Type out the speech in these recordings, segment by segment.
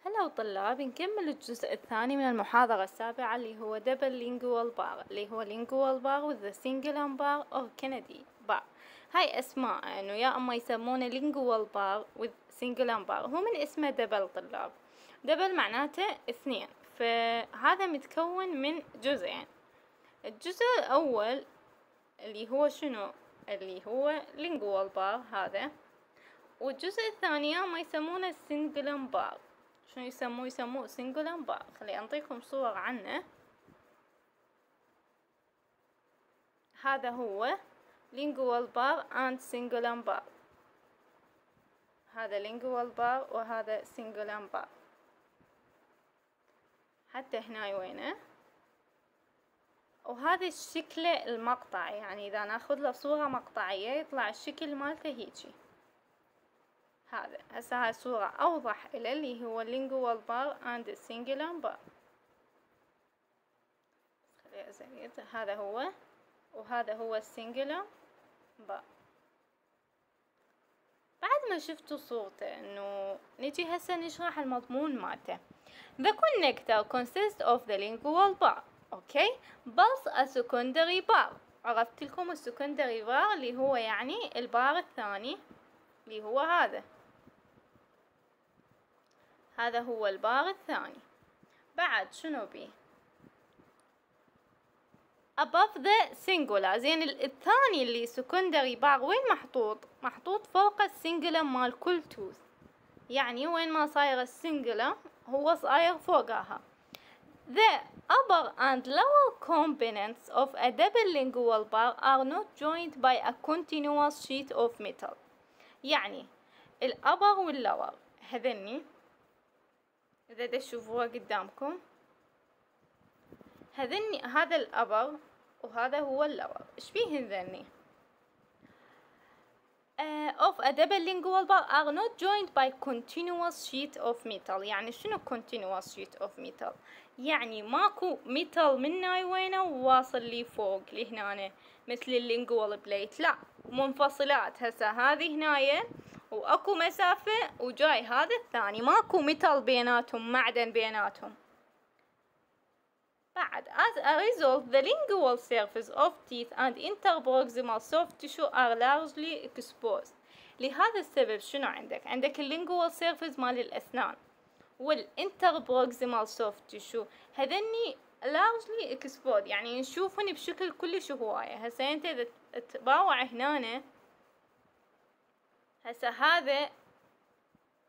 هلا طلاب، نكمل الجزء الثاني من المحاضرة السابعة اللي هو double lingual bar، اللي هو lingual bar with the singular bar or Kennedy bar. هاي اسماء انه يا اما يسمونه lingual bar with singular bar، هو من اسمه double طلاب. double معناته اثنين، فهذا متكون من جزئين. الجزء الاول اللي هو شنو؟ اللي هو lingual bar هذا، والجزء الثاني يا ما يسمونه singular bar. شنو يسموه singular bar. خلي أنطيكم صور عنه. هذا هو lingual bar and singular bar. هذا lingual bar وهذا singular bar. حتى هنا وينه، وهذا الشكل المقطعي، يعني إذا ناخذ له صورة مقطعية يطلع الشكل مالته هيجي. هذا هسه هاي صورة أوضح إلى اللي هو lingual bar and singular bar. خلي أزيد. هذا هو، وهذا هو السنجلر bar. بعد ما شفتوا صورته انه نجي هسه نشرح المضمون مالته. The connector consists of the lingual bar. اوكي، plus a secondary bar. عرفت لكم السكندري بار اللي هو يعني البار الثاني اللي هو هذا هو البار الثاني. بعد شنو بيه؟ above the singular. زين الثاني اللي secondary bar وين محطوط فوق السنجلر مال كل توث، يعني وين ما صاير السنجلر هو صاير فوقها. The upper and lower components of a double lingual bar are not joined by a continuous sheet of metal. يعني الأبر واللور هذني إذا تشوفوها قدامكم، هذني هذا الأبر وهذا هو اللور. إيش بيهن ذني؟ of a double lingual bar are not joined by continuous sheet of metal. يعني شنو continuous sheet of metal؟ يعني ماكو metal من هاي وينه وواصل لي فوق لهنا مثل اللينجوال بليت، لا، منفصلات. هسه هذه هنايا واكو مسافة وجاي هذا الثاني، ماكو metal بيناتهم، معدن بيناتهم. بعد as a result the lingual surface of teeth and interproximal soft tissue are largely exposed. لهذا السبب شنو عندك اللينجوال سيرفيس مال الأسنان والانتربروكسيمال soft tissue هذني largely exposed، يعني نشوفهم بشكل كلش هواية. هسه انت اذا تباوع هنا، هسه هذا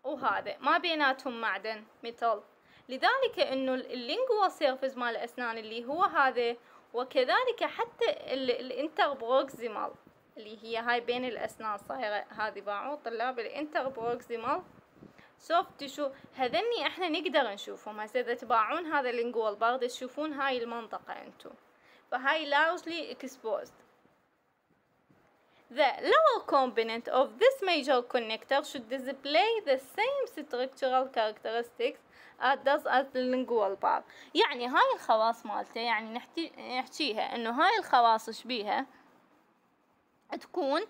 وهذا ما بيناتهم معدن ميتال، لذلك انه اللينجوال سيرفيس مال الاسنان اللي هو هذا، وكذلك حتى الانتربروكسيمال اللي هي هاي بين الاسنان صايره هذه. باعوا طلاب الانتربروكسيمال سوفت تيشو هذني احنا نقدر نشوفهم. هسه اذا تباعون هذا اللينجوال بارد تشوفون هاي المنطقه انتو، فهاي largely exposed. The lower component of this major connector should display the same structural characteristics as does the lingual bar. يعني هاي الخواص مالته، يعني نحكيها انه هاي الخواص ايش بيها؟ تكون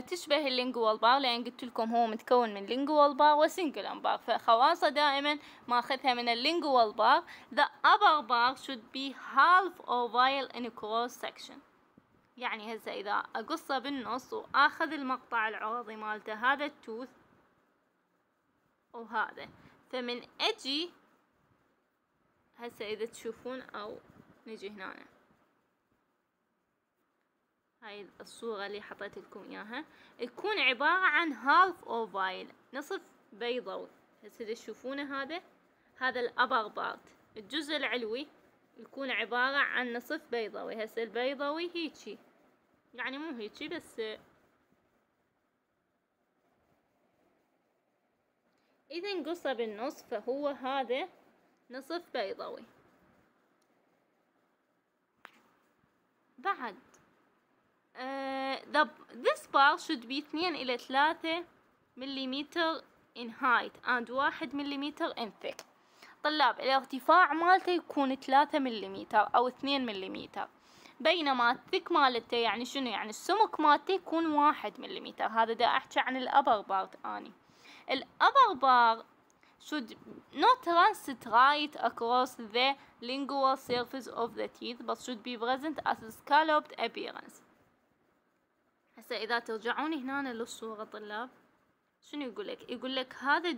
تشبه اللينجوال بار، لان قلت لكم هو متكون من لينجوال بار وسنجلر بار، فخواصه دائما ماخذها من اللينجوال بار. The upper bar should be half oval in cross section. يعني هسه إذا أقصه بالنص وآخذ المقطع العرضي مالته هذا التوث وهذا، فمن أجي هسه إذا تشوفون أو نجي هنا، هاي الصورة اللي حطيت لكم إياها تكون عبارة عن هالف أوفايل، نصف بيضوي. هسه إذا تشوفونه هذا الأبر بارت، الجزء العلوي يكون عبارة عن نصف بيضوي. هسه البيضوي هيجي، يعني مو هيجي بس إذا نقصه بالنص فهو هذا نصف بيضوي. بعد this bar should be 2 إلى 3 مليمتر in height and 1 مليمتر in thick. طلاب الارتفاع مالته يكون 3 مليمتر أو 2 مليمتر، بينما الثك مالته يعني شنو؟ يعني السمك مالته يكون 1 مليمتر. هذا دا أحكي عن الأبر بارت. الأبر بار should not run straight across the lingual surface of the teeth but should be present as a scalloped appearance. هسه إذا ترجعون هنا للصورة طلاب، شنو يقولك؟ يقولك هذا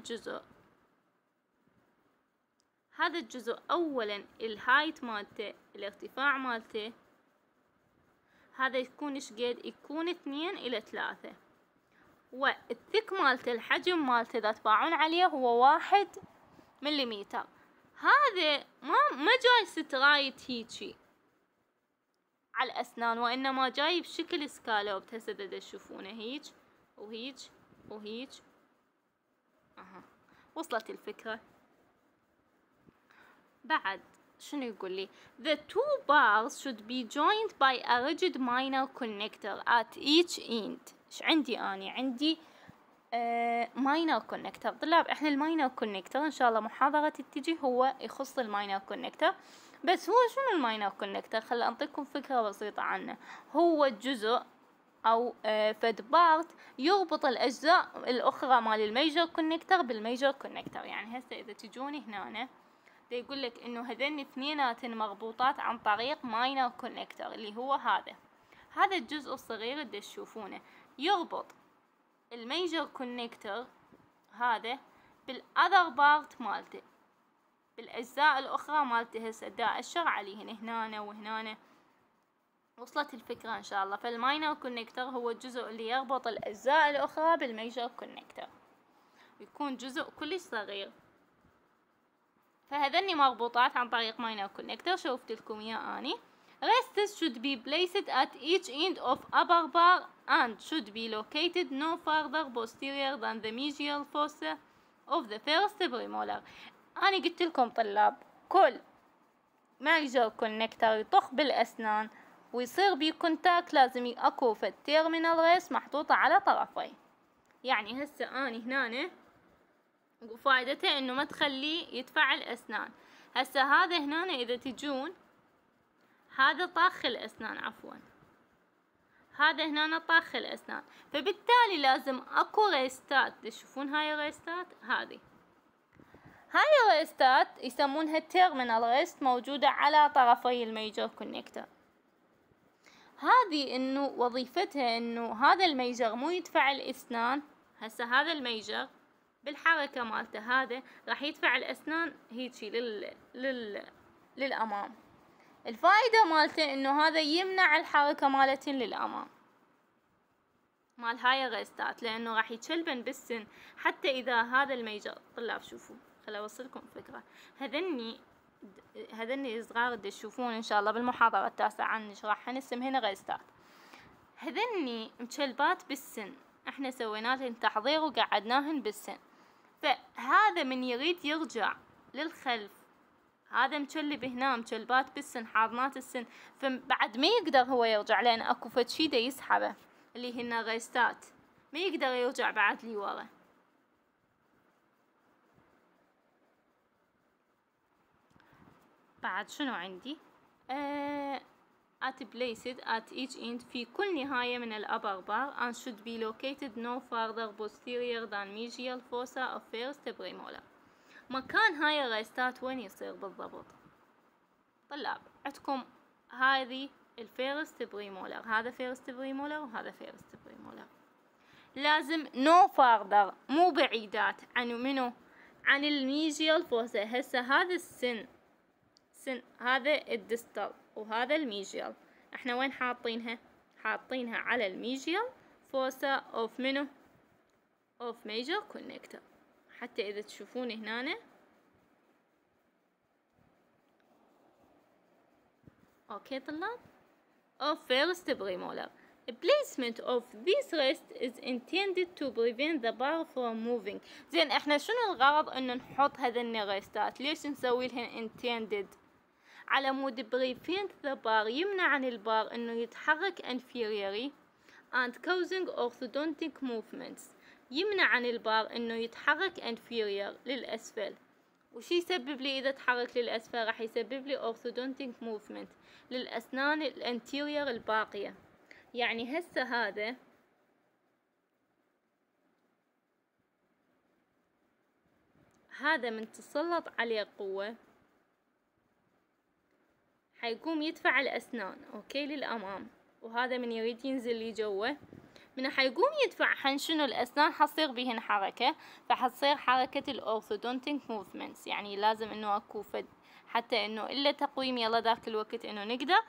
الجزء أولا الهايت مالته، الارتفاع مالته، هذا يكون شقد؟ يكون 2 إلى 3، والثك مالته الحجم مالته إذا تباعون عليه هو 1 مليمتر. هذا ما جاي سترايت هيجي على الأسنان، وإنما جاي بشكل سكالوب. هسه تشوفونه هيج وهيج وهيج. وصلت الفكرة؟ بعد شنو يقول لي؟ The two bars should be joined by a rigid minor connector at each end. ايش عندي أنا؟ عندي minor connector. طلاب احنا الماينر كونكتر ان شاء الله محاضرة تجي هو يخص الماينر كونكتر. بس هو شنو الماينر كونكتر؟ خل أعطيكم فكرة بسيطة عنه. هو جزء أو فد بارت يربط الأجزاء الأخرى مال الميجر كونكتر بالميجر كونكتر. يعني هسه إذا تجوني هنا دا يقول لك إنه هذين اثنيناتن مربوطات عن طريق ماينر كونكتر اللي هو هذا الجزء الصغير اللي تشوفونه يربط الميجر كونكتر هذا بالأذر بارت مالته، بالأجزاء الأخرى مالته. هسه دا أشر عليهن هنا وهنا. وصلت الفكرة إن شاء الله؟ فالماينر كونكتر هو الجزء اللي يربط الأجزاء الأخرى بالميجر كونكتر، يكون جزء كلش صغير. فهذني مربوطات عن طريق ماينر كونكتر. شوفت لكم إياه أني. Restes should be placed at each end of upper bar and should be located no further posterior than the mesial fossa of the first premolar. أنا قلت لكم طلاب كل ميجر كونكتر يطخ بالأسنان ويصير بيه كونتاكت لازم اكو في التيرمينال ريس محطوطة على طرفين. يعني هسه اني هنا فائدته انه ما تخليه يتفاعل اسنان. هسه هذا هنا اذا تجون هذا طاخ الاسنان، عفوا هذا هنا طاخ الاسنان، فبالتالي لازم اكو ريستات. تشوفون هاي الريستات، هاي الريستات يسمونها التيرمينال ريست، موجودة على طرفي الميجر كونكتر. هذه انه وظيفتها انه هذا الميجر مو يدفع الاسنان. هسه هذا الميجر بالحركة مالته هذا راح يدفع الاسنان هيجي للامام. الفائدة مالته انه هذا يمنع الحركة مالتين للامام مال هاي الريستات، لانه راح يتشلبن بالسن. حتى اذا هذا الميجر طلاب شوفوا، خل اوصلكم فكرة. هذني صغار تشوفون ان شاء الله بالمحاضرة التاسعة عن نشرحهن اسمهن ريستات. هذني مشلبات بالسن، احنا سوينا لهن تحضير وقعدناهن بالسن. فهذا من يريد يرجع للخلف، هذا مشلب هنا مشلبات بالسن حاضنات السن، فبعد ما يقدر هو يرجع لان اكو فد شي دا يسحبه اللي هن ريستات، ما يقدر يرجع بعد لي ورا. بعد شنو عندي؟ at placed at each end في كل نهاية من الأبر بار and should be located no further posterior than mesial fossa of first premolar. مكان هاي الريستات وين يصير بالضبط؟ طلاب عندكم هذه الفيرست بريمولر، هذا فيرست بريمولر وهذا فيرست بريمولر. لازم no further، مو بعيدات عن منو؟ عن الميجيال فوسا. هسه هذا السن هذا الدستال وهذا الميجيال، احنا وين حاطينها؟ حاطينها على الميجيال فوسا اوف منو؟ اوف ميجر كونكتر. حتى اذا تشوفون هنا اوكي طلاب، of first premolar. Placement of this rest is intended to prevent the bar from moving. زين احنا شنو الغرض انه نحط هذين الريستات؟ ليش نسوي لهن intended؟ على مود prevent the bar، يمنع عن البار انه يتحرك inferiorly and causing orthodontic movements. يمنع عن البار انه يتحرك inferior للاسفل. وشي يسبب لي اذا تحرك للاسفل؟ راح يسبب لي orthodontic movement للاسنان الانتيريور الباقية. يعني هسه هذا من تسلط عليه قوة حيقوم يدفع الأسنان أوكي للأمام، وهذا من يريد ينزل لي جوه من حيقوم يدفع حن شنو الأسنان حتصير بهن حركة، فحتصير حركة الأورثودونتيك موفمنتس. يعني لازم إنه أكو فد حتى إنه إلا تقويم يلا ذاك الوقت إنه نقدر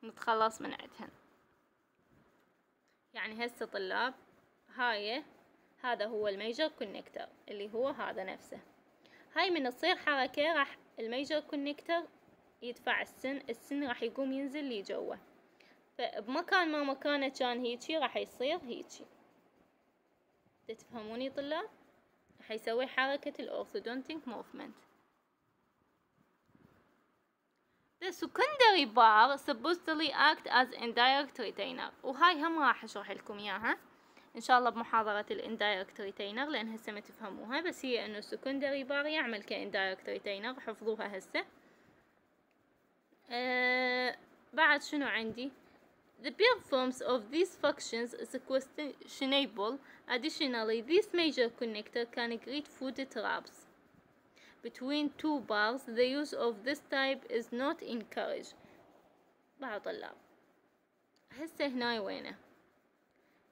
نتخلص من عندهن. يعني هسه طلاب هذا هو الميجر كونكتر اللي هو هذا نفسه. هاي من تصير حركة راح الميجر كونكتر يدفع السن راح يقوم ينزل لي جوه، فبمكان ما مكانه كان هيجي راح يصير هيجي. تفهموني طلاب؟ راح يسوي حركة الأورثودونتيك موفمنت. The secondary bar supposedly act as indirect retainer، وهاي هم راح اشرح لكم اياها ان شاء الله بمحاضرة الاندايركت ريتينر، لان هسه ما تفهموها، بس هي انه السكندري بار يعمل كاندايركت ريتينر، حفظوها هسه. بعد شنو عندي؟ The performance of these functions is questionable. Additionally, this major connector can create food traps between two bars. The use of this type is not encouraged. بعض طلاب هسه هنا وينه؟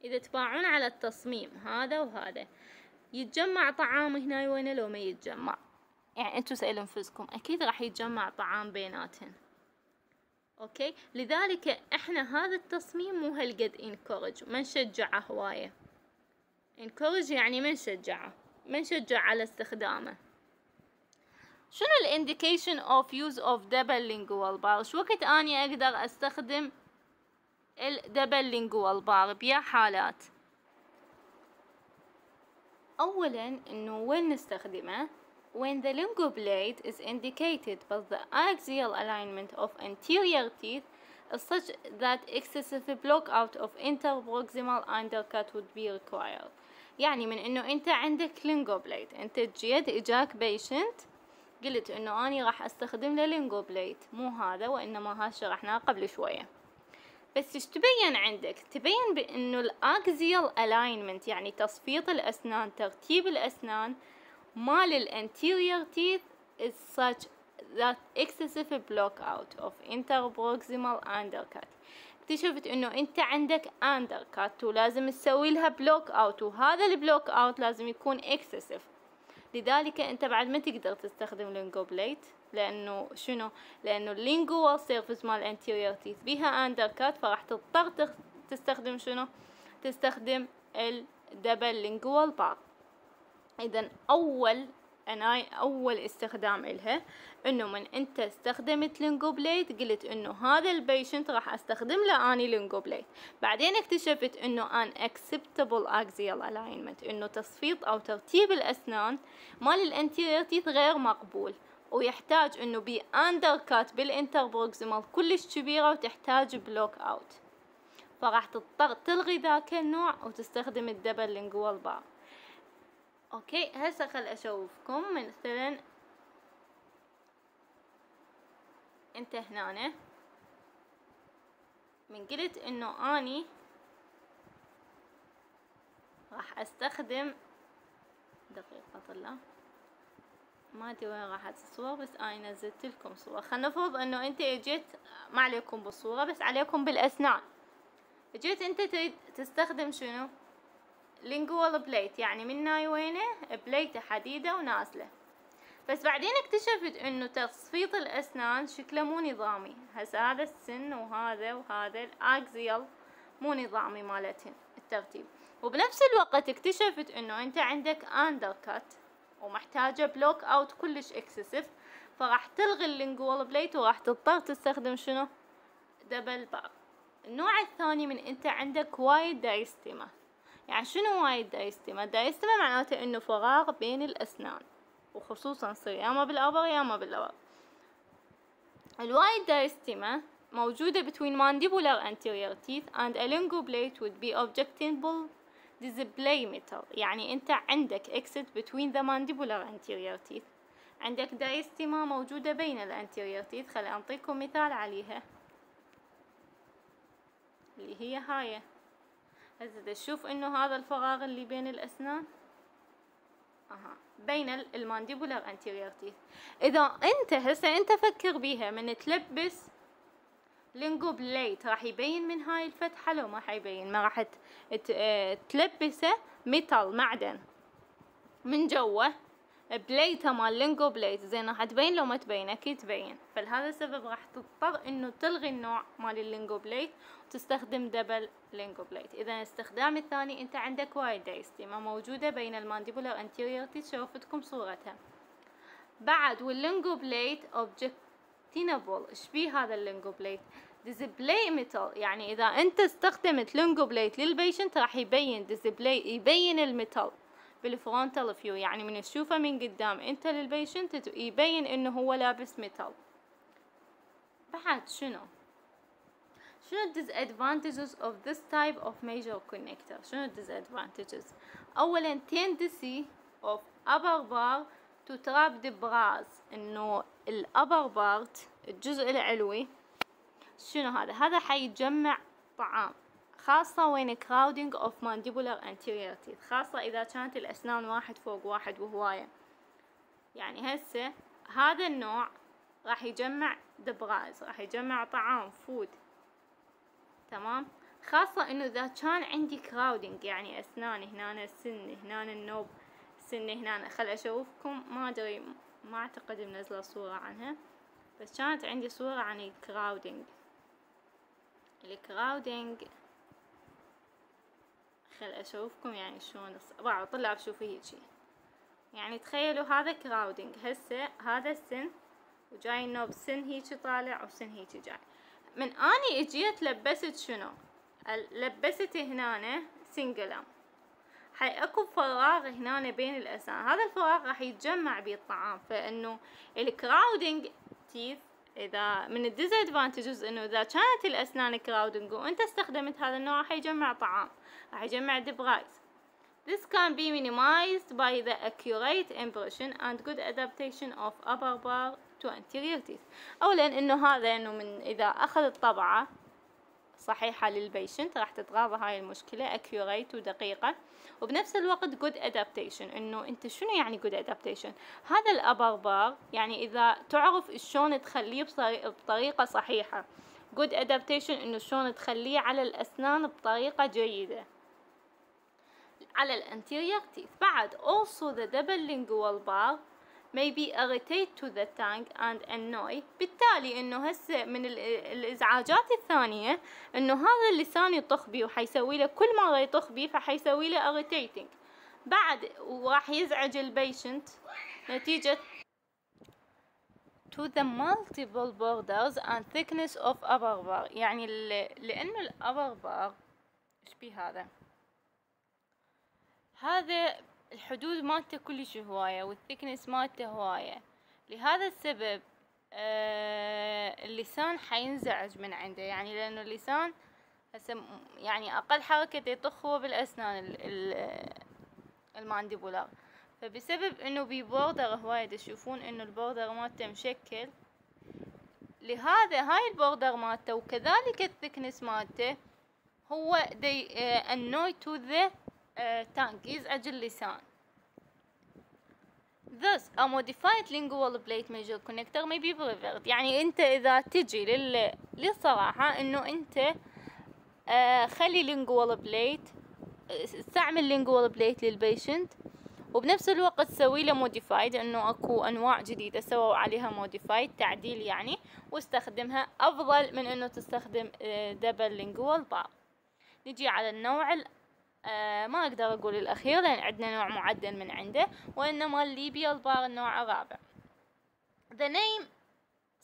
إذا تباعون على التصميم هذا وهذا، يتجمع طعام هنا وينه لو ما يتجمع؟ يعني انتو سألوا انفسكم، اكيد راح يتجمع طعام بيناتهن. اوكي، لذلك احنا هذا التصميم مو هالقد انكورج، ما نشجعه هواية. انكورج يعني ما نشجع على استخدامه. شنو الانديكيشن اوف يوز اوف دبل لينجوال بار؟ شو وقت اني اقدر استخدم الدبل لينجوال بار؟ بيا حالات. اولا انه وين نستخدمه؟ when the lingual blade is indicated but the axial alignment of anterior teeth is such that excessive block out of interproximal undercut would be required. يعني من انه انت عندك lingual blade، انت جيت اجاك بيشنت قلت انه اني راح استخدم له lingual blade، مو هذا وانما ها شرحناه قبل شوية. بس ايش تبين عندك؟ تبين بانه الاكزيال الاينمنت يعني تصفيط الاسنان، ترتيب الاسنان مال الانتيريور teeth is such that excessive block out of interproximal undercut. اكتشفت انه انت عندك undercut ولازم تسوي لها block out، وهذا البلوك اوت لازم يكون excessive. لذلك انت بعد ما تقدر تستخدم لينجو بليت، لانه شنو؟ لانه اللينجوال سيرفيس مال الانتيريور تيث بيها اندركات، فراح تضطر تستخدم شنو؟ تستخدم الدبل لينجوال بار. اذا اول استخدام الها انه من انت استخدمت لينجو بليت قلت انه هذا البيشنت راح استخدم له اني لينجو بليت، بعدين اكتشفت انه ان acceptable axial alignment، انه تصفيط او ترتيب الاسنان مال الانتيريور تيث غير مقبول، ويحتاج انه بي اندركات بالانتربروكسيمال كلش كبيرة وتحتاج بلوك اوت، فراح تضطر تلغي ذاك النوع وتستخدم الدبل لينجوال بار. اوكي، هسه خل اشوفكم مثلا انت هنا من قلت انه اني راح استخدم دقيقة طلع ما ادري وين راحت الصور، بس اني نزلت لكم صور. خلينا نفرض انه انت اجيت ما عليكم بالصورة بس عليكم بالاسنان، اجيت انت تريد تستخدم شنو؟ لينجوال بليت، يعني من هاي وينه بليته حديدة ونازلة، بس بعدين اكتشفت انه تصفيط الاسنان شكله مو نظامي. هسه هذا السن وهذا الاكزيال مو نظامي مالتهن الترتيب، وبنفس الوقت اكتشفت انه انت عندك اندركات ومحتاجة بلوك اوت كلش اكسسيف، فراح تلغي اللينجوال بليت وراح تضطر تستخدم شنو؟ دبل بار. النوع الثاني من انت عندك وايد دايستيما. يعني شنو وايد دايستيما؟ دايستيما معناته انه فراغ بين الاسنان، وخصوصا يصير يا اما بالابر يا اما باللور. الوايد دايستيما موجودة between mandibular anterior teeth and a lingual plate would be objectable display metal. يعني انت عندك exit between the mandibular anterior teeth، عندك دايستيما موجودة بين الانتيريور teeth. خلي انطيكم مثال عليها اللي هي هاي. هسه تشوف انه هذا الفراغ اللي بين الاسنان بين المانديبولار انتيريور تيث. اذا انت هسه انت فكر بيها، من تلبس لينجو بليت راح يبين من هاي الفتحة لو ما حيبين؟ ما راح تلبسه ميتال معدن من جوا بليته مال لينجو بليت، زين راح تبين لو ما تبين؟ اكيد تبين. فلهذا السبب راح تضطر انه تلغي النوع مال اللينجو بليت وتستخدم دبل لينجو بليت. اذا الاستخدام الثاني انت عندك وايد دايستيما موجودة بين المانديبولار انتيريور تيث، شوفتكم صورتها. بعد واللينجو بليت اوبجكتينابل. ايش بيه هذا اللينجو بليت؟ ديسبلاي ميتال، يعني اذا انت استخدمت لينجو بليت للبيشنت راح يبين ديسبلاي، يبين الميتال بالفرونتال فيو، يعني من تشوفه من قدام انت للبيشنت يبين انه هو لابس ميتال. بعد شنو disadvantages of this type of major connector؟ شنو disadvantages؟ اولا tendency of upper bar to trap the brass، انه الابر بارت الجزء العلوي شنو هذا حيجمع طعام، خاصة وين crowding of mandibular anterior teeth، خاصة إذا كانت الأسنان واحد فوق واحد وهواية. يعني هسه هذا النوع راح يجمع دبراز، راح يجمع طعام فود، تمام. خاصة إنه إذا كان عندي crowding، يعني أسنان هنا السن، هنا النوب سن، هنا خل أشوفكم، ما أدري ما أعتقد منزلة صورة عنها، بس كانت عندي صورة عن الكراودينج. خل اشوفكم يعني شلون بعض طلاب شوفوا هيجي، يعني تخيلوا هذا كراودينج. هسه هذا السن وجاي النوب سن هيجي طالع وسن هيجي جاي. من اني اجيت لبست شنو؟ لبست هنا سنجلم، حي اكو فراغ هنا بين الاسنان، هذا الفراغ راح يتجمع بيه الطعام. فانه الكراودينج تيث اذا من الديزادفانتجز انه اذا كانت الاسنان كراودنج وانت استخدمت هذا النوع راح يجمع طعام، راح يجمع دبرايز. This can be minimized by the accurate impression and good adaptation of upper bar to anterior teeth. اولا انه هذا انه من اذا اخذ الطبعة صحيحة للبيشنت راح تتغاضى هاي المشكلة، accurate ودقيقة، وبنفس الوقت good adaptation. انه انت شنو يعني good adaptation؟ هذا الابر بار يعني اذا تعرف شلون تخليه بطريقة صحيحة. good adaptation انه شلون تخليه على الاسنان بطريقة جيدة على الانتيريور تيث. بعد also the double lingual bar may be irritate to the tongue and annoy. بالتالي انه هسه من الازعاجات الثانية انه هذا اللسان يطخ بيه وحيسوي له كل مرة يطخ بيه فحيسوي له irritating. بعد وراح يزعج البيشنت نتيجة to the multiple borders and thickness of upper bar. يعني لانه الابر بار ايش بيه هذا الحدود مالته كلش هواية والثيكنس مالته هواية، لهذا السبب اللسان حينزعج من عنده. يعني لأنه اللسان هسه يعني أقل حركة يطخ هو بالأسنان المانديبولار، فبسبب إنه ببوردر هواية تشوفون إنه البوردر مالته مشكل، لهذا هاي البوردر مالته وكذلك الثيكنس مالته هو annoy to the tongue، يزعج اللسان. Thus a modified lingual plate major connector may be preferred. يعني انت اذا تجي للصراحة انه انت خلي lingual plate، استعمل lingual plate للبيشنت وبنفس الوقت سوي له modified، انه اكو انواع جديدة سووا عليها modified تعديل يعني، واستخدمها افضل من انه تستخدم double lingual bar. نجي على النوع ما اقدر اقول الاخير لان عندنا نوع معدل من عنده، وانما الليبيال بار النوع الرابع. the name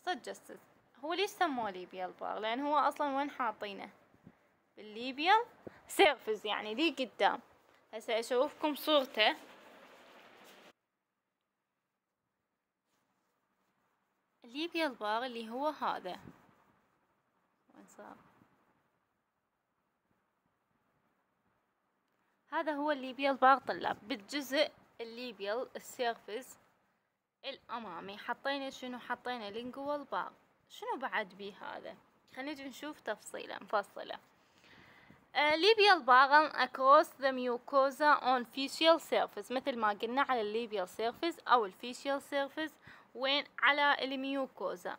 suggests. هو ليش سموه ليبيال بار؟ لان هو اصلا وين حاطينه؟ بالليبيال سيرفز، يعني لي قدام. هسه اشوفكم صورته. الليبيال بار اللي هو هذا، وين صار؟ هذا هو الليبيال بار طلاب. بالجزء الليبيال السيرفس الامامي حطينا شنو؟ حطينا لينجوال بار. شنو بعد بيه هذا؟ خلينا نجي نشوف تفصيله مفصله. labial bone across the mucosa on facial surface، مثل ما قلنا على الليبيال سيرفيس أو الفيشيال سيرفيس، وين على الميوكوزا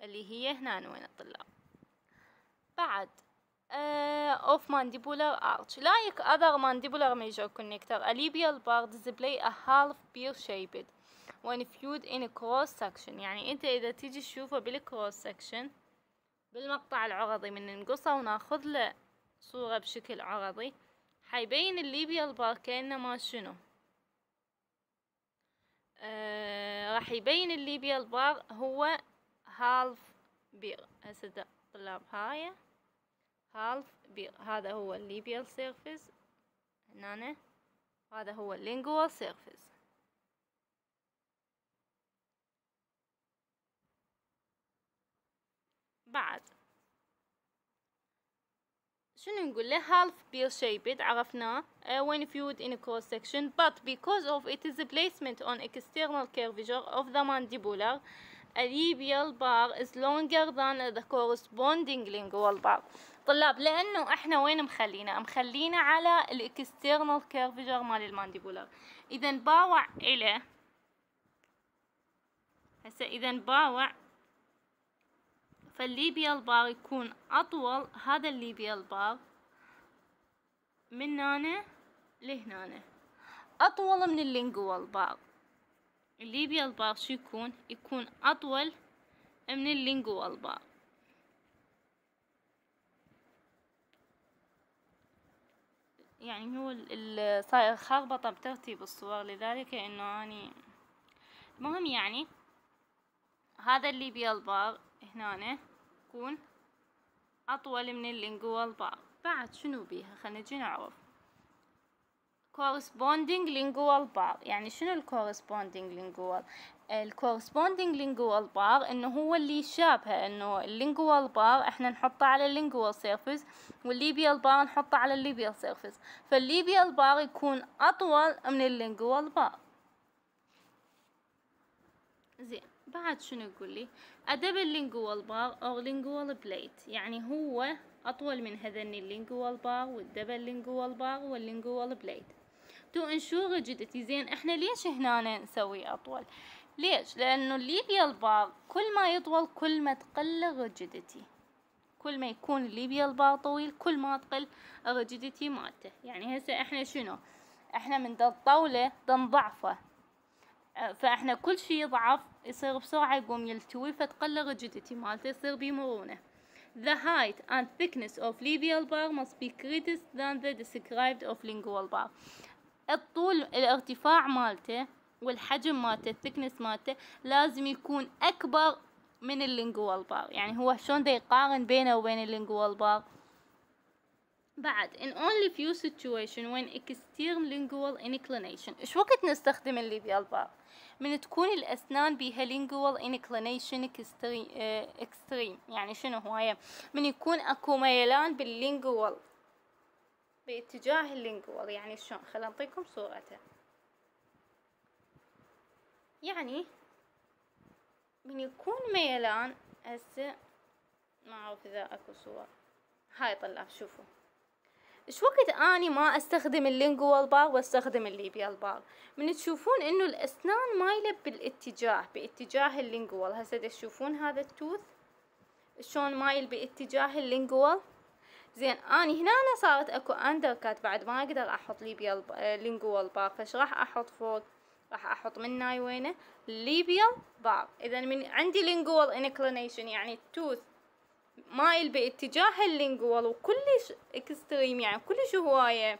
اللي هي هنا وين الطلاب. بعد of mandibular arch like other mandibular major connector a labial bar display a half pear shaped when viewed in a cross section. يعني انت اذا تيجي تشوفه بالكروس سكشن بالمقطع العرضي من ننقصه وناخذ له صورة بشكل عرضي، حيبين الليبيال بار كأنما شنو، راح يبين الليبيال بار هو هالف بير. هسه طلاب هاي هالف بير، هذا هو الليبيال سيرفيس هنا، هذا هو اللينجوال سيرفيس. بعد شنو نقول له؟ half pear shaped عرفناه when viewed in a cross section, but because of its placement on external curvature of the mandibular a labial bar is longer than the corresponding lingual bar. طلاب لأنه احنا وين مخلينا على الاكسترنال كيرفيجر مال المانديبولار، إذا باوع إلى هسه إذا باوع فالليبيال بار يكون أطول، هذا الليبيال بار من هنا لهنا أطول من اللينجوال بار. الليبيال بار شو يكون أطول من اللينجوال بار. يعني هو صاير خربطة بترتيب الصور، لذلك إنه أني المهم يعني هذا الليبيال بار هنا يكون أطول من اللينجوال بار. بعد شنو بيها؟ خلينا نجي نعرف corresponding lingual bar. يعني شنو ال corresponding lingual؟ ال corresponding lingual bar إنه هو اللي يشابهه، إنه lingual bar إحنا نحطه على lingual surface والليبيال bar نحطه على الليبيال surface، فالليبيال bar يكون أطول من lingual bar. زين بعد شنو يقول لي؟ a double lingual bar or lingual plate، يعني هو أطول من هذين اللينجوال بار والدبل لينجوال بار واللينجوال بليد to ensure rigidity. زين احنا ليش هنا نسوي أطول؟ ليش؟ لأنه الليبيال بار كل ما يطول كل ما تقل rigidity، كل ما يكون الليبيال بار طويل كل ما تقل rigidity مالته. يعني هسه احنا شنو؟ احنا من الطاولة نضعفه، فاحنا كل شي يضعف يصير بسرعة يقوم يلتوي فتقل rigidity مالته يصير بمرونة. The height and thickness of labial bar must be greater than the described of lingual bar. الطول الارتفاع مالته والحجم مالته الثيكنس مالته لازم يكون أكبر من اللينجوال بار. يعني هو شلون دا يقارن بينه وبين اللينجوال بار؟ بعد in only few situation when extreme lingual inclination. ايش وقت نستخدم الليبيال بار؟ من تكون الأسنان بيها lingual inclination extreme. يعني شنو هواية؟ من يكون اكو ميلان باللينجوال باتجاه اللينجوال. يعني شلون؟ خلينا نعطيكم صورته. يعني من يكون ميلان، هسه ما اعرف اذا اكو صور، هاي طلاب شوفوا ايش وقت اني ما استخدم اللينجوال بار واستخدم الليبيال بار؟ من تشوفون انه الاسنان مايله باتجاه اللينجوال. هسه تشوفون هذا التوث شلون مايل باتجاه اللينجوال. زين اني هنا صارت اكو اندركات، بعد ما اقدر احط لينجوال بار، فايش راح احط فوق؟ راح احط مناي وينه الليبيال بار. اذا من عندي لينجوال انكلينيشن يعني التوث مايل باتجاه اللينجوال وكلش اكستريم، يعني كلش هواية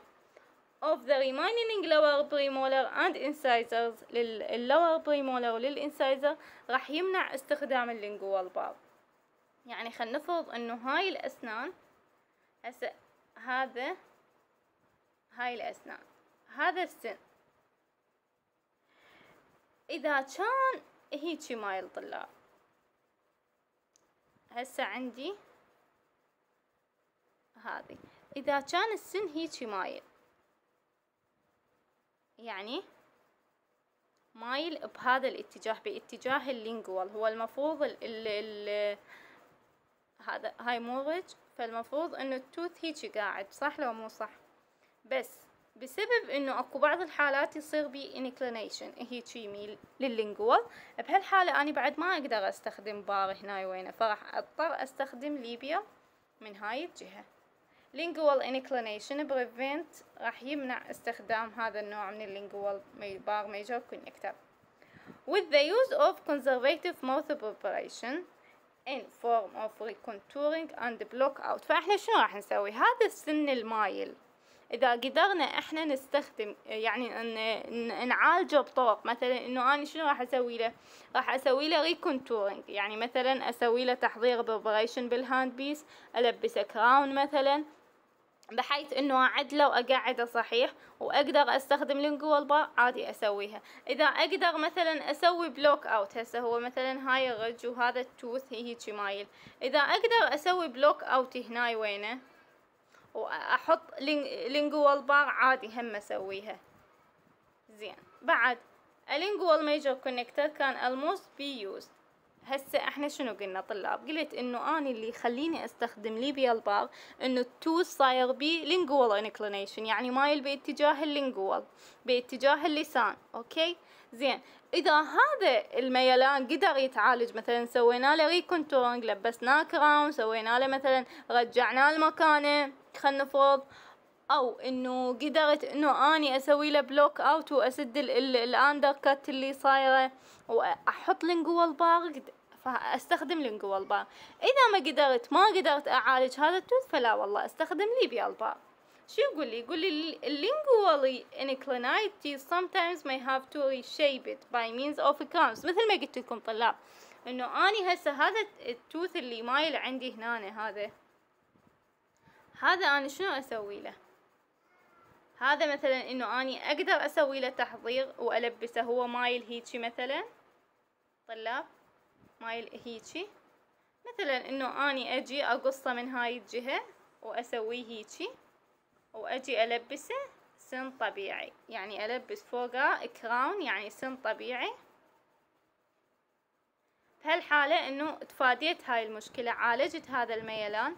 of the remaining lower premolar and incisors للlower premolar وللincisor راح يمنع استخدام اللينجوال بار. يعني خلينا نفرض انه هاي الاسنان، هسه هاي الاسنان، هذا السن اذا كان هيجي مايل طلاب، هسه عندي هذه اذا كان السن هيجي مايل، يعني مايل بهذا الاتجاه باتجاه اللينجوال، هو المفروض هذا هاي مورج فالمفروض انه التوث هيجي قاعد، صح لو مو صح؟ بس بسبب انه اكو بعض الحالات يصير بي انكلينيشن هيجي يميل لللينجوال، بهالحالة اني بعد ما اقدر استخدم بار هنا وينه، فراح اضطر استخدم ليبيا من هاي الجهة. lingual inclination prevent راح يمنع استخدام هذا النوع من اللينجوال bar major connector with the use of conservative mouth preparation in form of recontouring and block out. فاحنا شنو راح نسوي؟ هذا السن المايل اذا قدرنا احنا نستخدم يعني نعالجه بطرق، مثلا انه اني شنو راح اسوي له؟ راح اسوي له ريكونتورنج، يعني مثلا اسوي له تحضير بريبريشن بالهاند بيس، البسه كراون مثلا، بحيث انه اعدله واقعده صحيح، واقدر استخدم لينجوال بار عادي اسويها. اذا اقدر مثلا اسوي بلوك اوت، هسه هو مثلا هاي الرج وهذا التوث هيجي مايل، اذا اقدر اسوي بلوك اوت هنا وينه واحط لينجوال بار عادي هم اسويها. زين، بعد اللينجوال ميجر كونكتر كان almost be used. هسه احنا شنو قلنا طلاب؟ قلت انه اني اللي يخليني استخدم ليبيال بار انه التوث صاير بي لينجوال انكلينيشن، يعني مايل باتجاه اللينجوال، باتجاه اللسان. اوكي زين، اذا هذا الميلان قدر يتعالج، مثلا سوينا له ريكونتورنج، لبسناه كراون، سوينا له مثلا رجعناه لمكانه خلينا نفرض، او انه قدرت انه اني اسوي له بلوك اوت واسد الاندر كات اللي صايره واحط لينجوال بار، فاستخدم لينجوال بار. اذا ما قدرت اعالج هذا التوث، فلا والله استخدم ليبيال بار. شو يقول لي؟ يقول لي lingually inclined sometimes may have to reshape it by means of crowns. مثل ما قلت لكم طلاب انه اني هسه هذا التوث اللي مايل عندي هنا، هذا اني شنو اسوي له؟ هذا مثلا انه اني اقدر اسوي له تحضير والبسه، هو مايل هيجي مثلا طلاب، مايل هيجي، مثلا انه اني اجي اقصه من هاي الجهة واسويه هيجي، واجي البسه سن طبيعي، يعني البس فوقه كراون يعني سن طبيعي. بهالحالة انه تفاديت هاي المشكلة، عالجت هذا الميلان.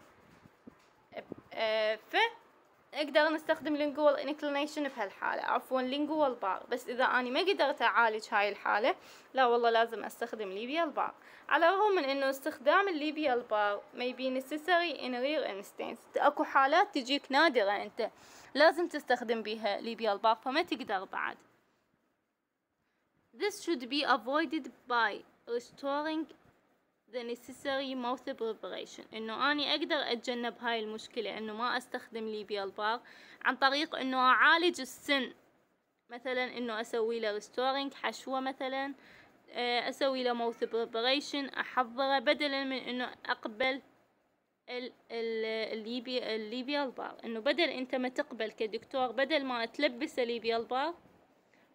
اقدر نستخدم lingual inclination بهالحالة، عفوا lingual bar. بس اذا اني ما قدرت اعالج هاي الحالة، لا والله لازم استخدم ليبيال بار. على الرغم من انه استخدام الليبيال بار may be necessary in rare instances، اكو حالات تجيك نادرة انت لازم تستخدم بيها ليبيال بار، فما تقدر بعد. This should be avoided by restoring the necessary mouth preparation. انه اني اقدر اتجنب هاي المشكلة، انه ما استخدم ليبيال بار، عن طريق انه اعالج السن، مثلا انه اسوي له restoring حشوة، مثلا اسوي له mouth preparation، احضره بدلا من انه اقبل الليبيال بار. انه بدل انت ما تقبل كدكتور، بدل ما تلبسه ليبيال بار،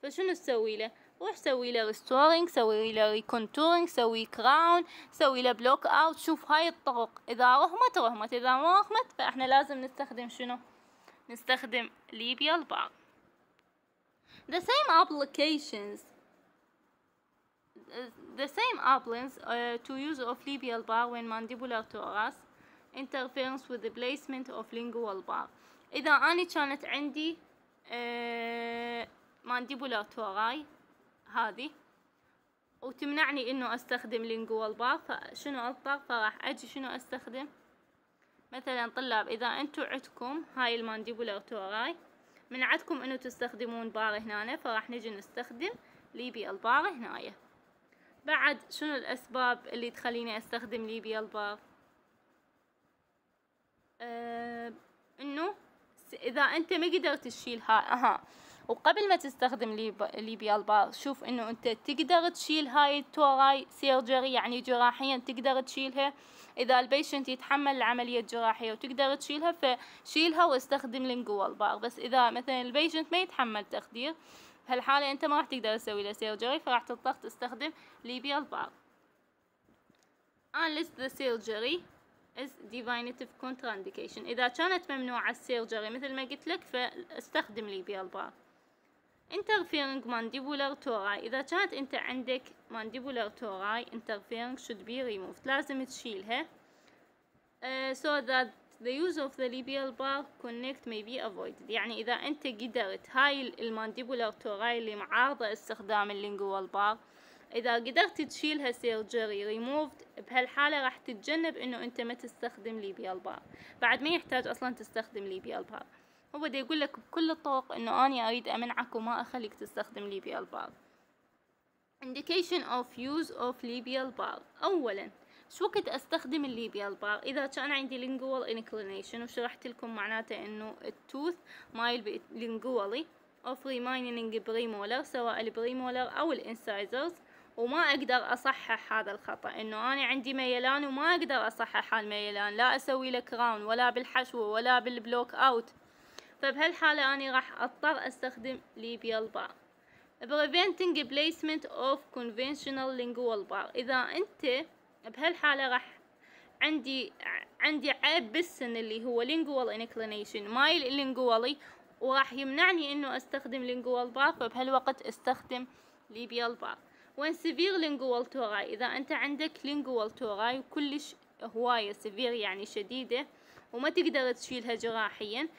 فشنو تسوي له؟ روح سوي له ريستورينج، سوي له ريكونتورينج، سوي كراون، سوي له بلوك اوت. شوف هاي الطرق، اذا رهمت، اذا ما رهمت فاحنا لازم نستخدم شنو؟ نستخدم ليبيال بار. The same applies to use of labial bar when mandibular thorax interference with the placement of lingual bar. إذا أنا كانت عندي mandibular thorax هذه وتمنعني إنه أستخدم lingual bar، فشنو أضطر؟ فراح أجي شنو أستخدم؟ مثلا طلاب، إذا أنتو عندكم هاي المانديبولار توراي، من عندكم إنه تستخدمون بار هنا، فراح نجي نستخدم ليبيال بار هنايا. بعد شنو الأسباب اللي تخليني أستخدم ليبيال بار؟ إنه إذا أنت ما قدرت تشيل وقبل ما تستخدم ليبيال بار، شوف إنه أنت تقدر تشيل هاي التوراي سيرجري، يعني جراحيا تقدر تشيلها. إذا البيشنت يتحمل العملية الجراحية وتقدر تشيلها، فشيلها واستخدم لينجوال بار. بس إذا مثلا البيشنت ما يتحمل تخدير، بهالحالة أنت ما راح تقدر تسوي له سيرجري، فراح تضطر تستخدم ليبيال بار. unless the surgery is definitive contraindication. إذا كانت ممنوعة السيرجري مثل ما قلت لك، فاستخدم ليبيال بار. interfering mandibular thorax. إذا كانت أنت عندك mandibular thorax interfering should be removed، لازم تشيلها so that the use of the labial bar connect may be avoided. يعني إذا أنت قدرت هاي المانديبولار توراي اللي معارضة استخدام اللينجوال بار، إذا قدرت تشيلها سيرجري ريموفد، بهالحالة راح تتجنب إنه أنت ما تستخدم ليبيال بار، بعد ما يحتاج أصلا تستخدم ليبيال بار. هو دا يقول لك بكل الطرق إنه أنا أريد أمنعك وما أخليك تستخدم ليبيال بار. indication of use of labial bar. أولا شو وقت أستخدم الليبيال بار؟ إذا كان عندي lingual inclination، وشرحت لكم معناته إنه التوث مايل lingually of remaining premolar، سواء البريمولر أو الانسايزرز، وما أقدر أصحح هذا الخطأ، إنه أنا عندي ميلان وما أقدر أصحح هالميلان، لا أسوي له كراون ولا بالحشو ولا بالبلوك أوت، فبهالحالة أنا راح أضطر أستخدم ليبيال بار. preventing placement of conventional lingual bar. إذا أنت بهالحالة راح عندي عيب بالسن اللي هو lingual inclination مايل lingually، وراح يمنعني إنه أستخدم lingual bar، فبهالوقت استخدم labial bar. when severe lingual tori، إذا أنت عندك lingual tori وكلش هواية severe يعني شديدة وما تقدر تشيلها جراحيا،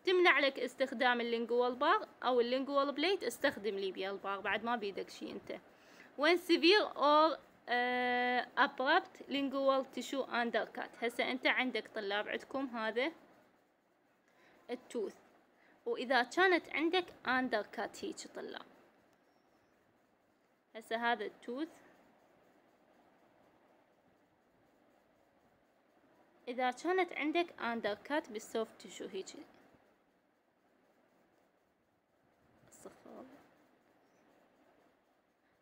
تمنع لك استخدام اللينجوال بار أو اللينجوال بليت، استخدم ليبيال بار، بعد ما بيدك شي أنت. when severe or abrupt lingual tissue undercut. هسه أنت عندك طلاب عندكم هذا التوث، وإذا كانت عندك undercut هيك طلاب، هسه هذا التوث إذا كانت عندك undercut بالسوفت تيشو هيك،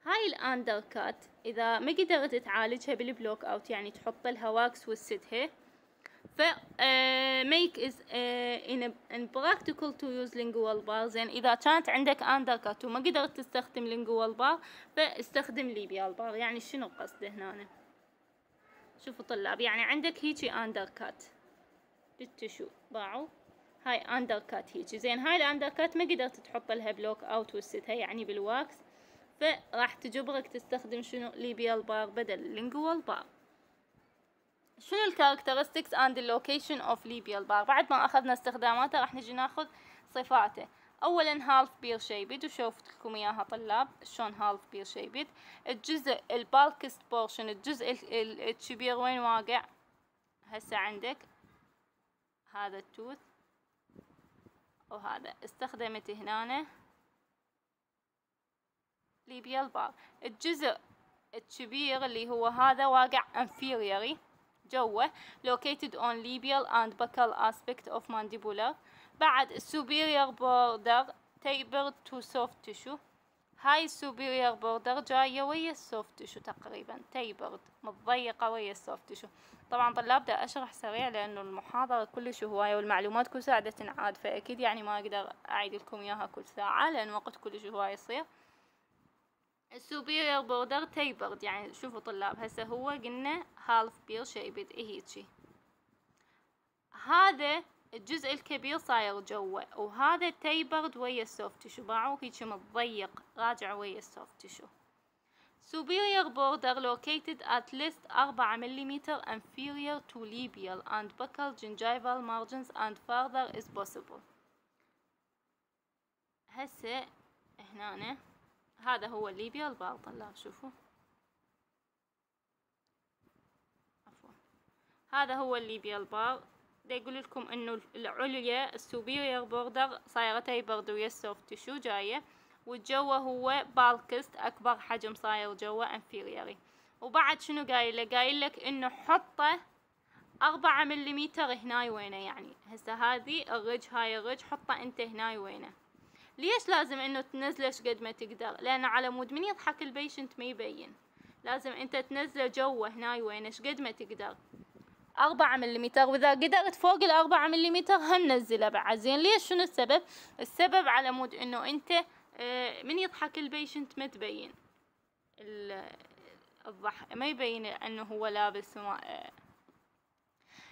هاي الاندركات اذا ما قدرت تعالجها بالبلوك اوت، يعني تحط لها واكس وتسدها، ف make is in practical to use lingual bar. زين اذا كانت عندك اندركات وما قدرت تستخدم lingual bar، فاستخدم ليبيال بار. يعني شنو قصده هنا؟ شوفوا طلاب، يعني عندك هيجي اندركات بالتشو باعوا، هاي اندركات هيجي، زين هاي الاندركات ما قدرت تحط لها بلوك اوت وتسدها يعني بالواكس، فراح تجبرك تستخدم شنو؟ ليبيال بار بدل اللينجوال بار. شنو الكاركترستكس اند اللوكيشن اوف ليبيال بار؟ بعد ما اخذنا استخداماته راح نجي ناخذ صفاته. اولا هالف بير شيبد، وشوفت لكم اياها طلاب شلون هالف بير شيبد. الجزء البالكست بورشن، الجزء الكبير وين واقع؟ هسه عندك هذا التوث وهذا، استخدمت هنا ليبيال بار. الجزء الكبير اللي هو هذا واقع inferiorly جوه، located on labial and buccal aspect of mandibular. بعد superior border tapered to soft tissue، هاي superior border جاية ويا السوفت تيشو تقريبا، tapered متضيقة ويا السوفت تيشو. طبعا طلاب دا اشرح سريع لانه المحاضرة كلش هواية والمعلومات كل ساعة تنعاد، فاكيد يعني ما اقدر اعيد لكم اياها كل ساعة لان وقت كلش هواية يصير. السوبيريور بوردر تيبرد، يعني شوفوا طلاب هسه هو قلنا هالف بير شيبد هيجي، هذا الجزء الكبير صاير جوا، وهذا تيبرد ويا السوفت تيشو، باعوا هيجي متضيق راجع ويا السوفت تيشو. superior border located at least 4 ملم inferior to labial and buccal gingival margins and further is possible. هسه هنا هذا هو الليبيال بار طلاب، شوفوا عفوا هذا هو الليبيال بار. دا يقول لكم انه العليا السوبيريور بوردر صايره تيبرد ويا السوفت تيشو جايه، والجوا هو بالكست اكبر حجم صاير جوا انفيريوري. وبعد شنو قايل لك انه حطه 4 ملم هناي وينه، يعني هسه هذه الرج هاي الرج حطه انت هناي وينه. ليش لازم انه تنزله قد ما تقدر؟ لان على مود من يضحك البيشنت ما يبين، لازم انت تنزله جوا هناي وين قد ما تقدر 4 ملم، واذا قدرت فوق ال4 ملم هم نزله بعد. زين ليش؟ شنو السبب؟ السبب على مود انه انت من يضحك البيشنت ما تبين الضحك، ما يبين انه هو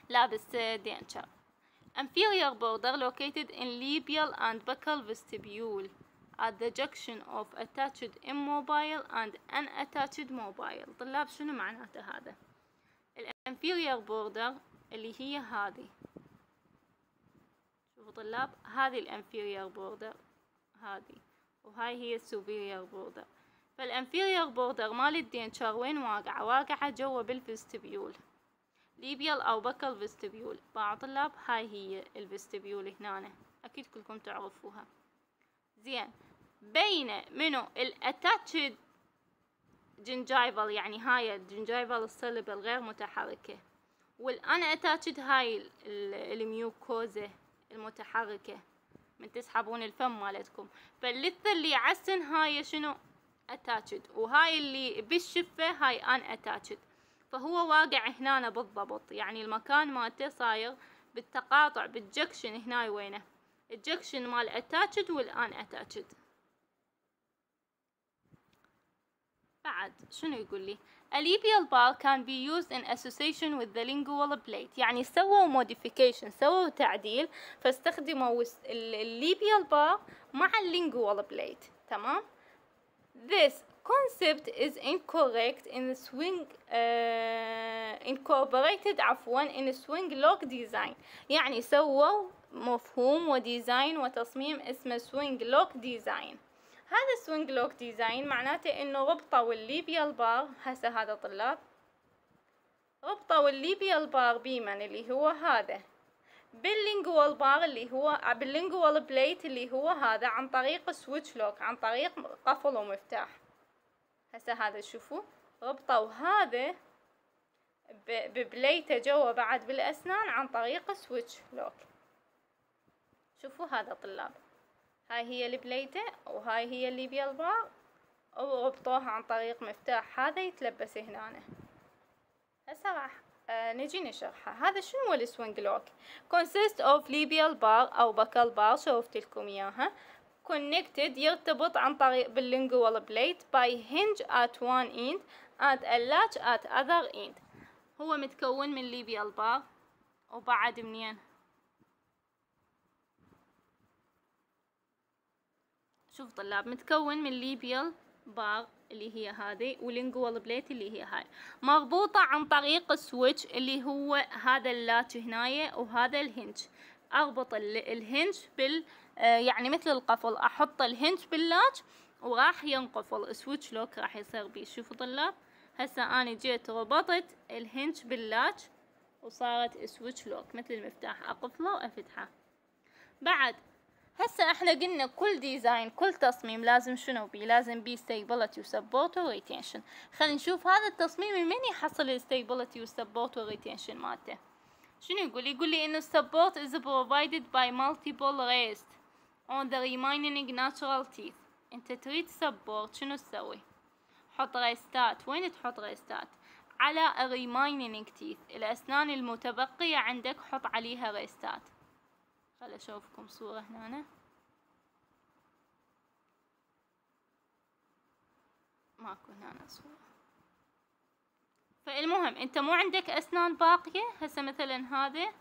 لابس دينشر. Inferior border located in labial and buccal vestibule at the junction of attached immobile and unattached mobile. طلاب شنو معناته هذا؟ inferior border اللي هي هذه شوفوا طلاب، هذه الانفيريور بوردر هذه، وهاي هي السوبيريور بوردر. فالانفيريور بوردر مال الدينشر وين واقعة؟ واقعة جوا بالفستبيول، ليبيال او بكال فيستبيول. باع طلاب هاي هي الفستبيول هنا، اكيد كلكم تعرفوها. زين، بين منو الاتاتشد جنجايفل، يعني هاي الجنجايفل الصلبة الغير متحركة، والان اتاتشد هاي الميوكوزا المتحركة من تسحبون الفم مالتكم. فاللثة اللي عسن هاي شنو؟ اتاتشد، وهاي اللي بالشفة هاي ان اتاتشد. فهو واقع هنا بالضبط، يعني المكان مالته صاير بالتقاطع بالجكشن هنا. وينه الجكشن مال اتاتشد والان اتاتشد. بعد شنو يقول لي؟ A labial bar can be used in association with the lingual plate، يعني سووا modification، سووا تعديل، فاستخدموا الليبيال بار مع اللينجوال بليت. تمام. This concept is incorrect in the swing incorporated in swing lock design، يعني سووا مفهوم وديزاين وتصميم اسمه swing lock design. هذا swing lock design معناته انه ربطوا الليبيال بار، هسه هذا طلاب ربطوا الليبيال بار بيمن اللي هو هذا باللينجوال بار اللي هو باللينجوال بليت اللي هو هذا، عن طريق سويتش لوك، عن طريق قفل ومفتاح. هسه هذا شوفوا ربطوا هذا ببليته جوا بعد بالاسنان عن طريق سويتش لوك. شوفوا هذا طلاب، هاي هي البليته وهاي هي الليبيال بار، وربطوها عن طريق مفتاح هذا يتلبس هنا. هسه راح نجي نشرحها. هذا شنو هو السوينج لوك؟ consist of labial bar او buccal bar، شوفت لكم اياها، connected يرتبط عن طريق باللينجوال بليت by hinge at one end and a latch at other end. هو متكون من labial bar وبعد منين؟ شوف طلاب، متكون من labial bar اللي هي هذه واللينجوال بليت اللي هي هاي، مربوطة عن طريق السويتش اللي هو هذا اللاتش هنايا وهذا الهنج. اربط الهنج يعني مثل القفل، احط الهنج باللاتش وراح ينقفل، السويتش لوك راح يصير بيه. شوفوا طلاب، هسه انا جيت ربطت الهنج باللاتش وصارت سويتش لوك مثل المفتاح، اقفله وافتحه. بعد هسه احنا قلنا كل ديزاين كل تصميم لازم شنو بيه؟ لازم بيه stability وسبورت وريتينشن. خلينا نشوف هذا التصميم من يحصل الستابيليتي والسبورت والريتينشن مالته. شنو يقول؟ يقول لي انه السبورت is provided by multiple rest on the remaining natural teeth. انت تريد سبورت، شنو تسوي؟ حط ريستات. وين تحط ريستات؟ على remaining teeth، الاسنان المتبقية عندك حط عليها ريستات. خل اشوفكم صورة هنا، ماكو هنا صورة. فالمهم انت مو عندك اسنان باقية، هسه مثلا هذا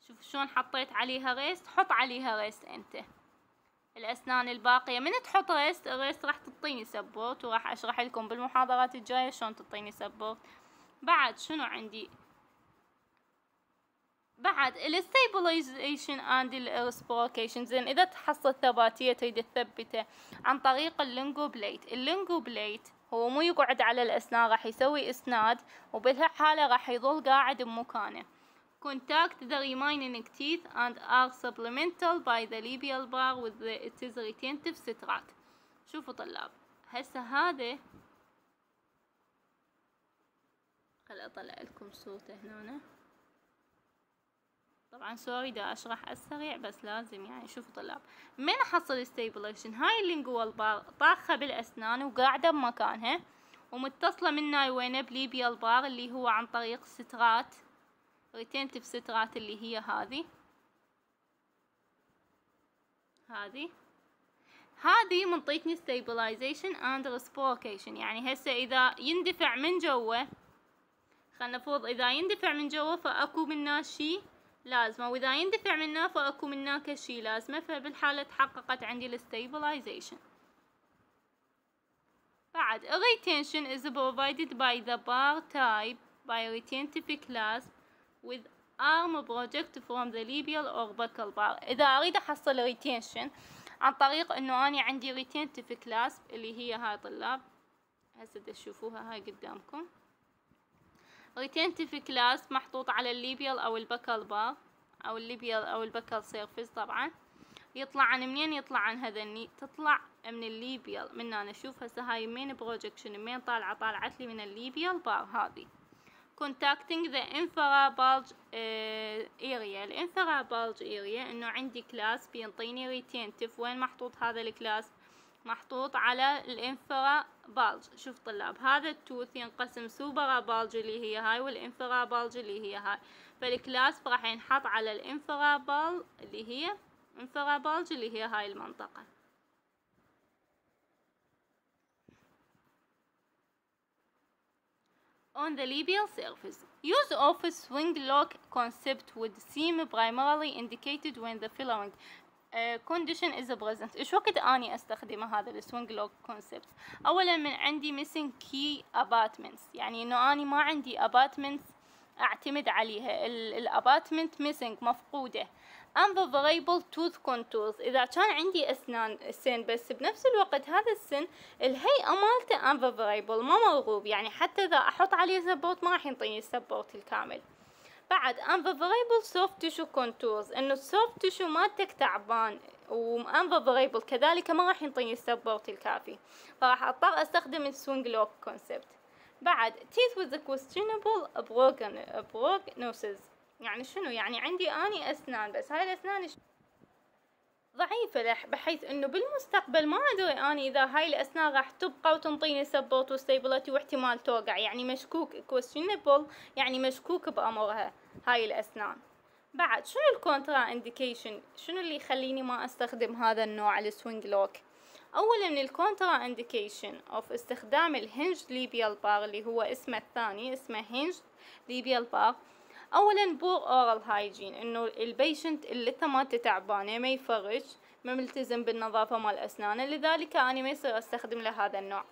شوف شلون حطيت عليها ريست، حط عليها ريست انت. الاسنان الباقية من تحط ريست، الريست راح تعطيني سبورت، وراح اشرح لكم بالمحاضرات الجاية شلون تعطيني سبورت. بعد شنو عندي؟ بعد الستابلايزيشن اند الريسبروكيشن. زين، اذا تحصل ثباتية تريد تثبته عن طريق اللينجو بليت. اللينجو بليت هو مو يقعد على الاسنان، راح يسوي اسناد، وبهالحالة راح يظل قاعد بمكانه. contact the remaining teeth and are supplemental by the labial bar with its retentive strut. شوفوا طلاب، هسه هذا خل اطلع لكم صورته هنا. طبعا سوري دا اشرح على السريع بس لازم يعني. شوفوا طلاب، من احصل ستابلايزيشن، هاي اللينجوال بار طاخة بالاسنان وقاعدة بمكانها، ومتصلة من وينه بليبيال بار اللي هو عن طريق سترات ريتنتيف سترات اللي هي هذه منطيتني stabilization and reciprocation. يعني هسه اذا يندفع من جوا، خلنا نفرض اذا يندفع من جوا فاكو منه شي لازمة، واذا يندفع منه فاكو منه شي لازمة، فبالحالة تحققت عندي الستابلايزيشن. بعد retention is provided by the bar type by retentive clasp with arm project from the labial or buccal bar. إذا أريد أحصل retention عن طريق إنه أنا عندي retentive clasp اللي هي هاي طلاب هسه تشوفوها هاي قدامكم. retentive clasp محطوط على الليبيال أو البكال بار أو الليبيال أو البكال سيرفيس. طبعا يطلع عن منين؟ يطلع عن هذا تطلع من الليبيال. من أنا أشوف هسه هاي مين بروجكشن مين طالعت لي من الليبيال بار هذه. contacting the infra bulge area. الانفرا bulge area إنه عندي كلاس بينطيني retentive. وين محطوط هذا الكلاس؟ محطوط على الانفرا بالج. شوف طلاب هذا التوث ينقسم سوبرا بالج اللي هي هاي والانفرا بالج اللي هي هاي. فالكلاس راح ينحط على الانفرا بال اللي هي انفرا بالج اللي هي هاي المنطقة. On the labial surface. Use of swing lock concept would seem primarily indicated when the following condition is present. ايش وقت اني استخدمه هذا السوينج لوك كونسبت؟ اولا من عندي missing key apartments، يعني انه اني ما عندي apartments اعتمد عليها. الاباتمنت missing مفقودة. unfavorable tooth contours، اذا كان عندي اسنان السن بس بنفس الوقت هذا السن الهيئة مالته unfavorable ما مرغوب، يعني حتى اذا احط عليه سبورت ما راح ينطيني السبورت الكامل. بعد unfavorable soft tissue contours، انه السوفت تيشو مالتك تعبان و unfavorable كذلك ما راح ينطيني السبورت الكافي، فراح اضطر استخدم السوينج لوك كونسبت. بعد teeth with questionable prognosis، يعني شنو؟ يعني عندي اني اسنان بس هاي الاسنان ضعيفة بحيث انه بالمستقبل ما ادري اني اذا هاي الاسنان راح تبقى وتنطيني سبورت وستيبلتي واحتمال توقع، يعني مشكوك questionable، يعني مشكوك بامرها هاي الاسنان. بعد شنو الكونترا انديكيشن؟ شنو اللي يخليني ما استخدم هذا النوع السوينج لوك؟ اولا من الكونترا انديكيشن اوف استخدام الهنج ليبيال بار اللي هو اسمه الثاني اسمه هنج ليبيال بار. اولا بور اورال هايجين، انه البيشنت اللي مالته تعبانه ما يفرش ما ملتزم بالنظافه مال اسنانه، لذلك انا ما يصير استخدم له هذا النوع.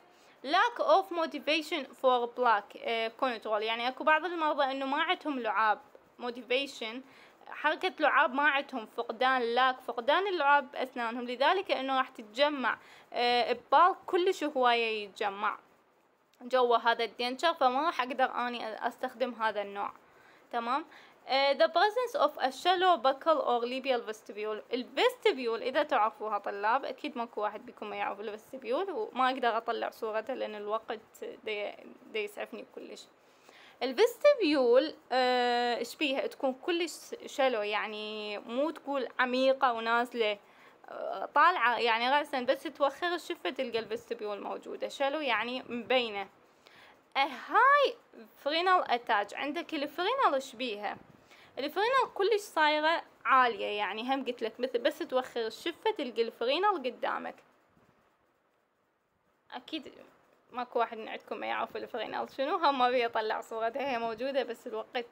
lack of motivation for plaque control، يعني اكو بعض المرضى انه ما عندهم لعاب motivation حركة لعاب ما عندهم، فقدان اللعاب باسنانهم، لذلك انه راح تتجمع ببالك كلش هواية يتجمع جوا هذا الدنشر، فما راح اقدر اني استخدم هذا النوع. تمام. the presence of a shallow buccal or labial vestibule. الفستبيول إذا تعرفوها طلاب، أكيد ماكو واحد بيكم ما يعرف الفستبيول، وما أقدر أطلع صورتها لأن الوقت دي يسعفني كلش. الفستبيول إيش بيها؟ تكون كلش شالو، يعني مو تقول عميقة ونازلة طالعة يعني رأسا، بس توخر الشفة تلقى الفستبيول موجودة. شالو يعني مبينة. هاي فرينال اتاج، عندك الفرينال ايش بيها؟ الفرينال كلش صايرة عالية، يعني هم قلت لك مثل بس توخر الشفة تلقى الفرينال قدامك. اكيد ماكو واحد من عندكم ما يعرف الفرينال شنو، هم ما بيطلع صورتها هي موجودة بس الوقت.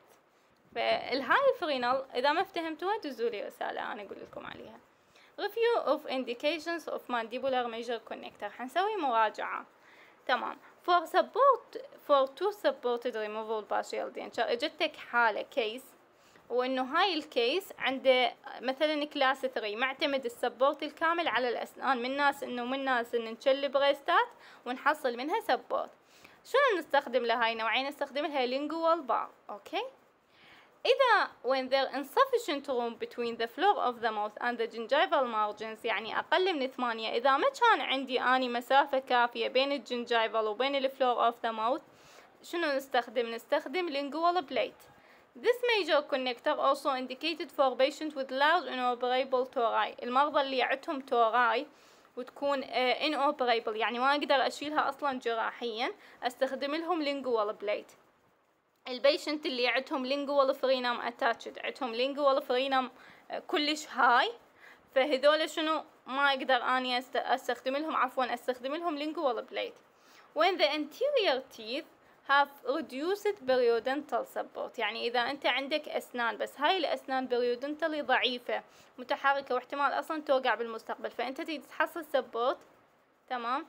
فالهاي فرينال اذا ما افتهمتوها دزولي رسالة انا اقول لكم عليها. review of indications of mandibular major connector، حنسوي مراجعة. تمام. for two supported removable partial denture، اجتك حالة كيس وانه هاي الكيس عنده مثلا كلاس 3 معتمد السبورت الكامل على الاسنان، من ناس ان نشل بريستات ونحصل منها سبورت. شنو نستخدم لهاي نوعين؟ نستخدم لها lingual bar. اوكي. إذا when there insufficient room between the floor of the mouth and the gingival margins، يعني أقل من 8، إذا ما كان عندي أني مسافة كافية بين الجنجيفال وبين الفلور of the mouth، شنو نستخدم lingual plate. This major connector also indicated for patient with large inoperable tori، المرضى اللي عندهم توراي وتكون inoperable يعني ما أقدر أشيلها أصلا جراحيا، أستخدم لهم lingual plate. البيشنت اللي عندهم lingual freenum attached، عندهم lingual freenum كلش هاي، فهذول شنو ما اقدر اني استخدم لهم lingual plate. when the anterior teeth have reduced periodontal support، يعني اذا انت عندك اسنان بس هاي الاسنان periodontal ضعيفة متحركة واحتمال اصلا توقع بالمستقبل، فانت تريد تحصل support. تمام.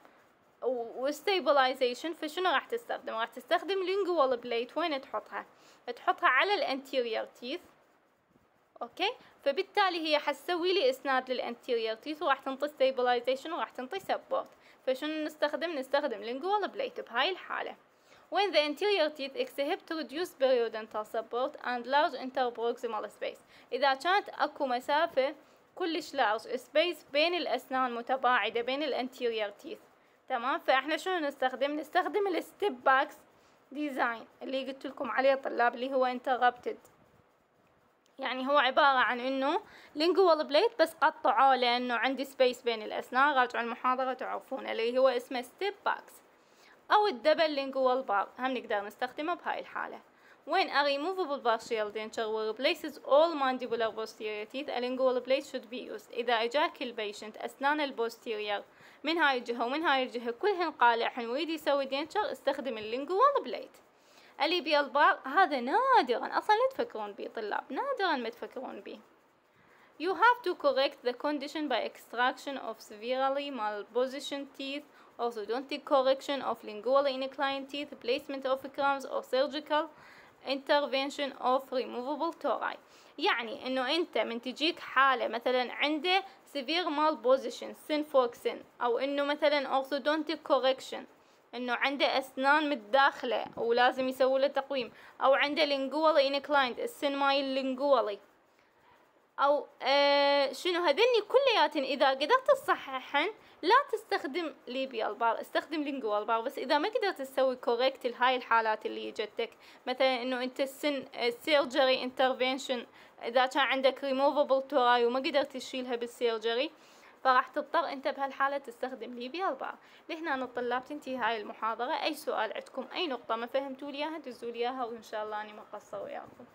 وستابلايزيشن، فشنو راح تستخدم lingual plate. وين تحطها على الانتيريور تيث اوكي، فبالتالي هي حتسوي لي اسناد للانتيريور تيث وراح تنطي ستابلايزيشن وراح تنطي سبورت. فشنو نستخدم لينجوال بليت بهاي الحالة. when the anterior teeth exhibit reduced periodontal support and large interproximal space. إذا كانت أكو مسافة كلش large space بين الأسنان متباعدة بين الانتيريور تيث، تمام، فإحنا شنو نستخدم الستيب باكس ديزاين اللي قلت لكم عليه طلاب، اللي هو interrupted. يعني هو عبارة عن انه lingual بليت بس قطعوه لانه عندي سبيس بين الاسنان. راجعوا المحاضرة تعرفونه اللي هو اسمه ستيب باكس. او الدبل lingual بار هم نقدر نستخدمه بهاي الحالة. when a removable partial denture replaces all mandibular posterior teeth a lingual plate should be used. اذا اجاك البيشنت اسنان البوستيريور من هاي الجهة ومن هاي الجهة كلهن قالعهن ويريد يسوي دينشر، استخدم اللينجوال بليت. الليبيال بار هذا نادرا اصلا لا تفكرون بيه طلاب، نادرا ما تفكرون بيه. You have to correct the condition by extraction of severely malpositioned teeth, orthodontic correction of lingually inclined teeth, placement of crowns or surgical intervention of removable tori. يعني انه انت من تجيك حالة مثلا عنده severe malposition سن فوق سن، او انه مثلا orthodontic correction انه عنده اسنان متداخلة ولازم يسوي له تقويم، او عنده lingually inclined السن مايل lingually، او شنو هذني كلياتن اذا قدرت تصححن لا تستخدم ليبيال بار، استخدم لينجوال بار. بس اذا ما قدرت تسوي كوريكت لهاي الحالات اللي جتك، مثلا انه انت السن سيرجري انترفنشن، اذا كان عندك ريموفبل توراي وما قدرت تشيلها بالسيرجري، فراح تضطر انت بهالحالة تستخدم ليبيال بار. لهنا الطلاب تنتهي هاي المحاضرة. اي سؤال عندكم، اي نقطة ما فهمتوا لي اياها دزوا لي اياها، وان شاء الله اني ما قصر وياكم.